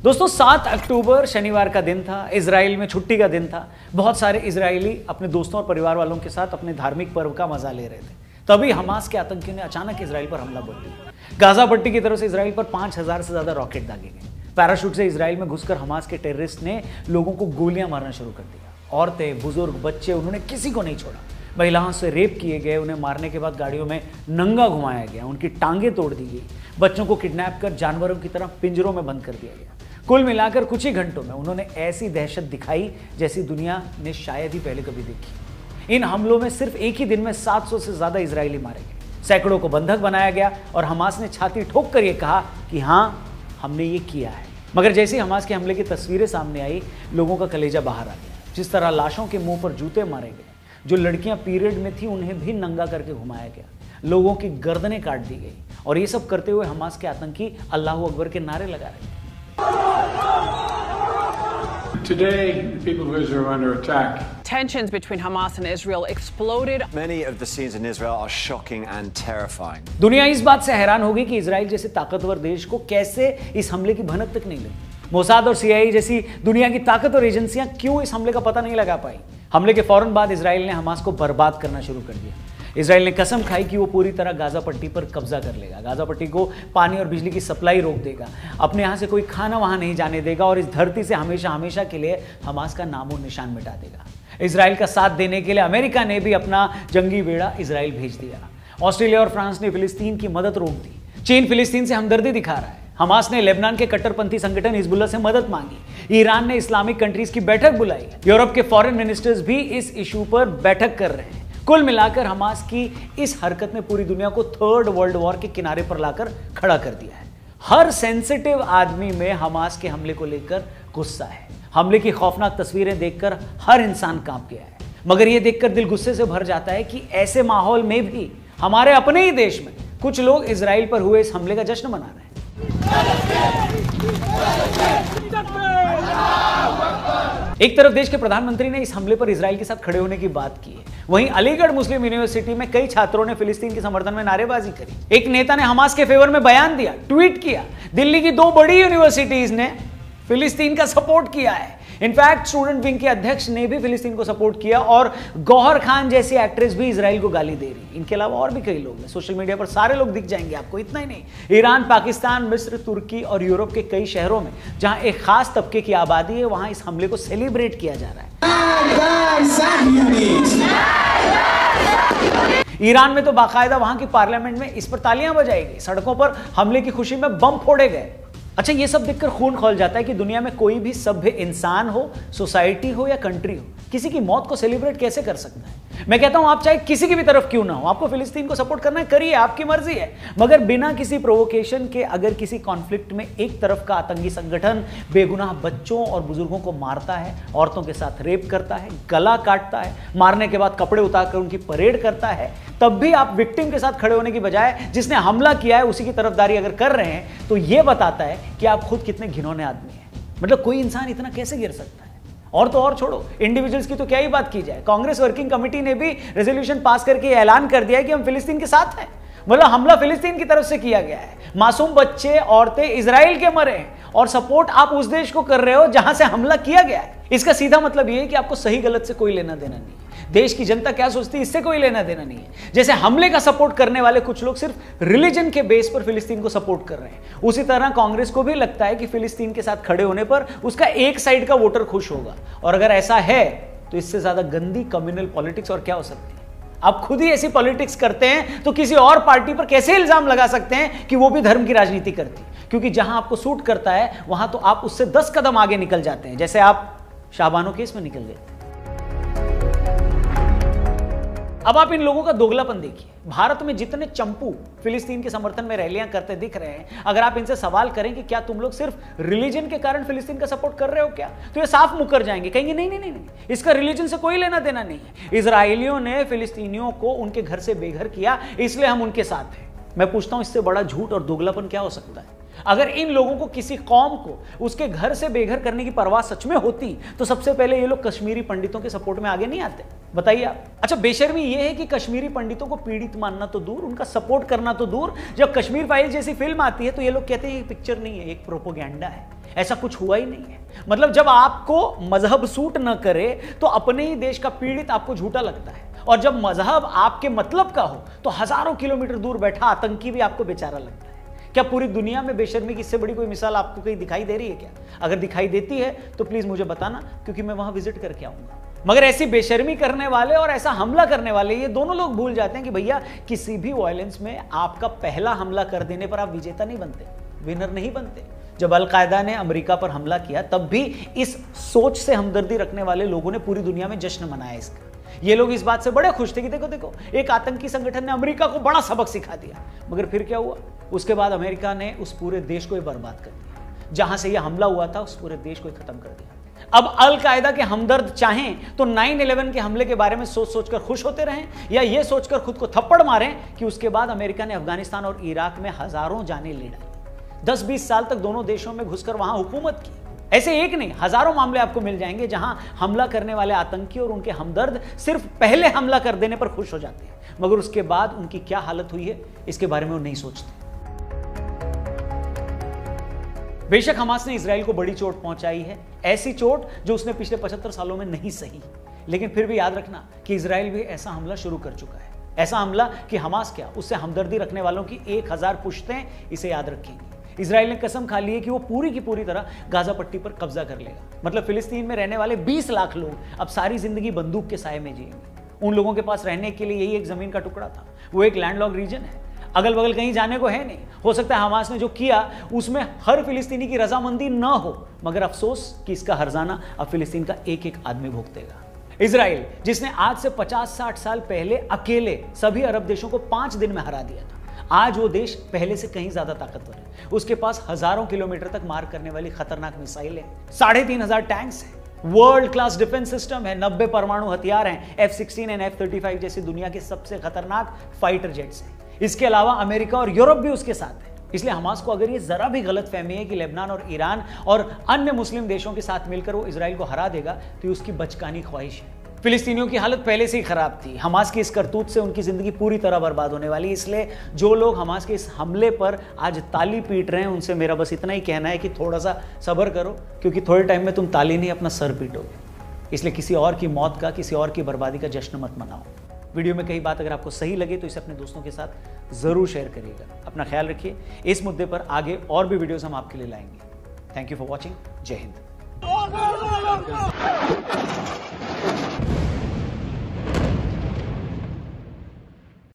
दोस्तों 7 अक्टूबर शनिवार का दिन था, इजराइल में छुट्टी का दिन था। बहुत सारे इजरायली अपने दोस्तों और परिवार वालों के साथ अपने धार्मिक पर्व का मजा ले रहे थे। तभी हमास के आतंकियों ने अचानक इजराइल पर हमला बोल दिया। गाजा पट्टी की तरफ से इजराइल पर 5000 से ज्यादा रॉकेट दागे गए। पैराशूट से इजराइल में घुसकर हमास के टेररिस्ट ने लोगों को गोलियां मारना शुरू कर दिया। औरतें, बुजुर्ग, बच्चे, उन्होंने किसी को नहीं छोड़ा। महिलाओं से रेप किए गए, उन्हें मारने के बाद गाड़ियों में नंगा घुमाया गया, उनकी टांगें तोड़ दी गई, बच्चों को किडनैप कर जानवरों की तरह पिंजरों में बंद कर दिया गया। कुल मिलाकर कुछ ही घंटों में उन्होंने ऐसी दहशत दिखाई जैसी दुनिया ने शायद ही पहले कभी देखी। इन हमलों में सिर्फ एक ही दिन में 700 से ज्यादा इजरायली मारे गए, सैकड़ों को बंधक बनाया गया और हमास ने छाती ठोक कर यह कहा कि हाँ, हमने ये किया है। मगर जैसे ही हमास के हमले की तस्वीरें सामने आई, लोगों का कलेजा बाहर आ गया। जिस तरह लाशों के मुंह पर जूते मारे गए, जो लड़कियां पीरियड में थी उन्हें भी नंगा करके घुमाया गया, लोगों की गर्दनें काट दी गई और ये सब करते हुए हमास के आतंकी अल्लाहू अकबर के नारे लगा रहे थे। Today, the people of Israel are under attack. Tensions between Hamas and Israel exploded. Many of the scenes in Israel are shocking and terrifying. दुनिया इस बात से हैरान होगी कि इजराइल जैसे ताकतवर देश को कैसे इस हमले की भनक तक नहीं लगी। मोसाद और सीआईए जैसी दुनिया की ताकतवर एजेंसियां क्यों इस हमले का पता नहीं लगा पाई। हमले के फौरन बाद इजराइल ने हमास को बर्बाद करना शुरू कर दिया। इजराइल ने कसम खाई कि वो पूरी तरह गाजा पट्टी पर कब्जा कर लेगा, गाजा पट्टी को पानी और बिजली की सप्लाई रोक देगा, अपने यहाँ से कोई खाना वहाँ नहीं जाने देगा और इस धरती से हमेशा हमेशा के लिए हमास का नामो निशान मिटा देगा। इजराइल का साथ देने के लिए अमेरिका ने भी अपना जंगी बेड़ा इजराइल भेज दिया। ऑस्ट्रेलिया और फ्रांस ने फिलिस्तीन की मदद रोक दी। चीन फिलिस्तीन से हमदर्दी दिखा रहा है। हमास ने लेबनान के कट्टरपंथी संगठन हिजबुल्लाह से मदद मांगी। ईरान ने इस्लामिक कंट्रीज की बैठक बुलाई। यूरोप के फॉरेन मिनिस्टर्स भी इस इशू पर बैठक कर रहे हैं। कुल मिलाकर हमास की इस हरकत ने पूरी दुनिया को थर्ड वर्ल्ड वॉर के किनारे पर लाकर खड़ा कर दिया है। हर सेंसिटिव आदमी में हमास के हमले को लेकर गुस्सा है। हमले की खौफनाक तस्वीरें देखकर हर इंसान कांप गया है। मगर यह देखकर दिल गुस्से से भर जाता है कि ऐसे माहौल में भी हमारे अपने ही देश में कुछ लोग इजराइल पर हुए इस हमले का जश्न मना रहे हैं। एक तरफ देश के प्रधानमंत्री ने इस हमले पर इजराइल के साथ खड़े होने की बात की है, वहीं अलीगढ़ मुस्लिम यूनिवर्सिटी में कई छात्रों ने फिलिस्तीन के समर्थन में नारेबाजी करी। एक नेता ने हमास के फेवर में बयान दिया, ट्वीट किया। दिल्ली की 2 बड़ी यूनिवर्सिटीज ने फिलिस्तीन का सपोर्ट किया है। इनफैक्ट स्टूडेंट विंग के अध्यक्ष ने भी फिलिस्तीन को सपोर्ट किया और गौहर खान जैसी एक्ट्रेस भी इजराइल को गाली दे रही। इनके अलावा और भी कई लोग हैं, सोशल मीडिया पर सारे लोग दिख जाएंगे आपको। इतना ही नहीं, ईरान, पाकिस्तान, मिस्र, तुर्की और यूरोप के कई शहरों में जहां एक खास तबके की आबादी है, वहां इस हमले को सेलिब्रेट किया जा रहा है। ईरान में तो बाकायदा वहां की पार्लियामेंट में इस पर तालियां बजाई गई, सड़कों पर हमले की खुशी में बम फोड़े गए। अच्छा, ये सब देखकर खून खौल जाता है कि दुनिया में कोई भी सभ्य इंसान हो, सोसाइटी हो या कंट्री हो, किसी की मौत को सेलिब्रेट कैसे कर सकता है। मैं कहता हूं आप चाहे किसी की भी तरफ क्यों ना हो, आपको फिलिस्तीन को सपोर्ट करना है, करिए, आपकी मर्जी है। मगर बिना किसी प्रोवोकेशन के अगर किसी कॉन्फ्लिक्ट में एक तरफ का आतंकी संगठन बेगुनाह बच्चों और बुजुर्गों को मारता है, औरतों के साथ रेप करता है, गला काटता है, मारने के बाद कपड़े उतारकर उनकी परेड करता है, तब भी आप विक्टिम के साथ खड़े होने की बजाय जिसने हमला किया है उसी की तरफदारी अगर कर रहे हैं, तो यह बताता है कि आप खुद कितने घिनौने आदमी हैं। मतलब कोई इंसान इतना कैसे गिर सकता है। और तो और छोड़ो, इंडिविजुअल्स की तो क्या ही बात की जाए। कांग्रेस वर्किंग कमेटी ने भी रेजोल्यूशन पास करके ऐलान कर दिया है कि हम फिलिस्तीन के साथ हैं। मतलब हमला फिलिस्तीन की तरफ से किया गया है, मासूम बच्चे, औरतें इजराइल के मरे हैं और सपोर्ट आप उस देश को कर रहे हो जहां से हमला किया गया है। इसका सीधा मतलब यह है कि आपको सही गलत से कोई लेना देना नहीं है। देश की जनता क्या सोचती है इससे कोई लेना देना नहीं है। जैसे हमले का सपोर्ट करने वाले कुछ लोग सिर्फ रिलीजन के बेस पर फिलिस्तीन को सपोर्ट कर रहे हैं, उसी तरह कांग्रेस को भी लगता है कि फिलिस्तीन के साथ खड़े होने पर उसका एक साइड का वोटर खुश होगा। और अगर ऐसा है तो इससे ज्यादा गंदी कम्युनल पॉलिटिक्स और क्या हो सकती है। आप खुद ही ऐसी पॉलिटिक्स करते हैं तो किसी और पार्टी पर कैसे इल्जाम लगा सकते हैं कि वो भी धर्म की राजनीति करती है। क्योंकि जहां आपको सूट करता है वहां तो आप उससे 10 कदम आगे निकल जाते हैं, जैसे आप शाहबानो केस में निकल गए। अब आप इन लोगों का दोगलापन देखिए। भारत में जितने चंपू फिलिस्तीन के समर्थन में रैलियां करते दिख रहे हैं, अगर आप इनसे सवाल करें कि क्या तुम लोग सिर्फ रिलीजन के कारण फिलिस्तीन का सपोर्ट कर रहे हो क्या, तो ये साफ मुकर जाएंगे, कहेंगे नहीं नहीं नहीं नहीं, इसका रिलीजन से कोई लेना देना नहीं है। इजरायलियों ने फिलिस्तीनियों को उनके घर से बेघर किया, इसलिए हम उनके साथ हैं। मैं पूछता हूं, इससे बड़ा झूठ और दोगलापन क्या हो सकता है। अगर इन लोगों को किसी कौम को उसके घर से बेघर करने की परवाह सच में होती तो सबसे पहले ये लोग कश्मीरी पंडितों के सपोर्ट में आगे नहीं आते? बताइए आप। अच्छा, बेशर्मी ये है कि कश्मीरी पंडितों को पीड़ित मानना तो दूर, उनका सपोर्ट करना तो दूर, जब कश्मीर फाइल जैसी फिल्म आती है तो ये लोग कहते हैं ये पिक्चर नहीं है, एक प्रोपोगेंडा है। ऐसा कुछ हुआ ही नहीं है। मतलब जब आपको मजहब सूट न करे तो अपने ही देश का पीड़ित आपको झूठा लगता है, और जब मजहब आपके मतलब का हो तो हजारों किलोमीटर दूर बैठा आतंकी भी आपको बेचारा लगता है। क्या पूरी दुनिया में बेशर्मी की इससे बड़ी कोई मिसाल आपको कहीं दिखाई दे रही है क्या? अगर दिखाई देती है तो प्लीज मुझे बताना, क्योंकि मैं वहां विजिट करके आऊंगा। मगर ऐसी बेशर्मी करने वाले और ऐसा हमला करने वाले, ये दोनों लोग भूल जाते हैं कि भैया किसी भी वायलेंस में आपका पहला हमला कर देने पर आप विजेता नहीं बनते, विनर नहीं बनते। जब अलकायदा ने अमेरिका पर हमला किया तब भी इस सोच से हमदर्दी रखने वाले लोगों ने पूरी दुनिया में जश्न मनाया इसका। ये लोग इस बात से बड़े खुश थे कि देखो देखो एक आतंकी संगठन ने अमेरिका को बड़ा सबक सिखा दिया। मगर फिर क्या हुआ? उसके बाद अमेरिका ने उस पूरे देश को बर्बाद कर दिया। जहां से यह हमला हुआ था उस पूरे देश को खत्म कर दिया। अब अलकायदा के हमदर्द चाहें तो 9/11 के हमले के बारे में सोच सोचकर खुश होते रहें, या यह सोचकर खुद को थप्पड़ मारें कि उसके बाद अमेरिका ने अफगानिस्तान और इराक में हजारों जानें ले डाली। 10-20 साल तक दोनों देशों में घुसकर वहां हुकूमत की। ऐसे एक नहीं हजारों मामले आपको मिल जाएंगे जहां हमला करने वाले आतंकी और उनके हमदर्द सिर्फ पहले हमला कर देने पर खुश हो जाते हैं, मगर उसके बाद उनकी क्या हालत हुई है इसके बारे में वो नहीं सोचते। बेशक हमास ने इजराइल को बड़ी चोट पहुंचाई है, ऐसी चोट जो उसने पिछले 75 सालों में नहीं सही, लेकिन फिर भी याद रखना कि इजराइल भी ऐसा हमला शुरू कर चुका है। ऐसा हमला कि हमास क्या, उससे हमदर्दी रखने वालों की 1000 पुश्तें इसे याद रखेंगी। इजराइल ने कसम खा ली है कि वो पूरी की पूरी तरह गाजा पट्टी पर कब्जा कर लेगा। मतलब फिलिस्तीन में रहने वाले 20 लाख लोग अब सारी जिंदगी बंदूक के साए में जिएंगे। उन लोगों के पास रहने के लिए यही एक जमीन का टुकड़ा था। वो एक लैंडलॉक्ड रीजन है, अगल बगल कहीं जाने को है नहीं। हो सकता है हमास ने जो किया उसमें हर फिलिस्तीनी की रजामंदी ना हो, मगर अफसोस कि इसका हर्जाना अब फिलिस्तीन का एक एक आदमी भुगतेगा। इजराइल जिसने आज से 50-60 साल पहले अकेले सभी अरब देशों को 5 दिन में हरा दिया था, आज वो देश पहले से कहीं ज्यादा ताकतवर है। उसके पास हजारों किलोमीटर तक मार करने वाली खतरनाक मिसाइलें, 3500 टैंक्स हैं, वर्ल्ड क्लास डिफेंस सिस्टम है, 90 परमाणु हथियार हैं, F-16 और F-35 जैसी दुनिया के सबसे खतरनाक फाइटर जेट्स हैं। इसके अलावा अमेरिका और यूरोप भी उसके साथ है। इसलिए हमास को अगर ये जरा भी गलतफहमी है कि लेबनान और ईरान और अन्य मुस्लिम देशों के साथ मिलकर वो इजराइल को हरा देगा, तो ये उसकी बचकानी ख्वाहिश है। फिलिस्तीनियों की हालत पहले से ही खराब थी। हमास की इस करतूत से उनकी जिंदगी पूरी तरह बर्बाद होने वाली। इसलिए जो लोग हमास के इस हमले पर आज ताली पीट रहे हैं, उनसे मेरा बस इतना ही कहना है कि थोड़ा सा सब्र करो, क्योंकि थोड़े टाइम में तुम ताली नहीं अपना सर पीटोगे। इसलिए किसी और की मौत का, किसी और की बर्बादी का जश्न मत मनाओ। वीडियो में कई बात अगर आपको सही लगे तो इसे अपने दोस्तों के साथ जरूर शेयर करिएगा। अपना ख्याल रखिए। इस मुद्दे पर आगे और भी वीडियोस हम आपके लिए लाएंगे। Thank you for watching. जय हिंद।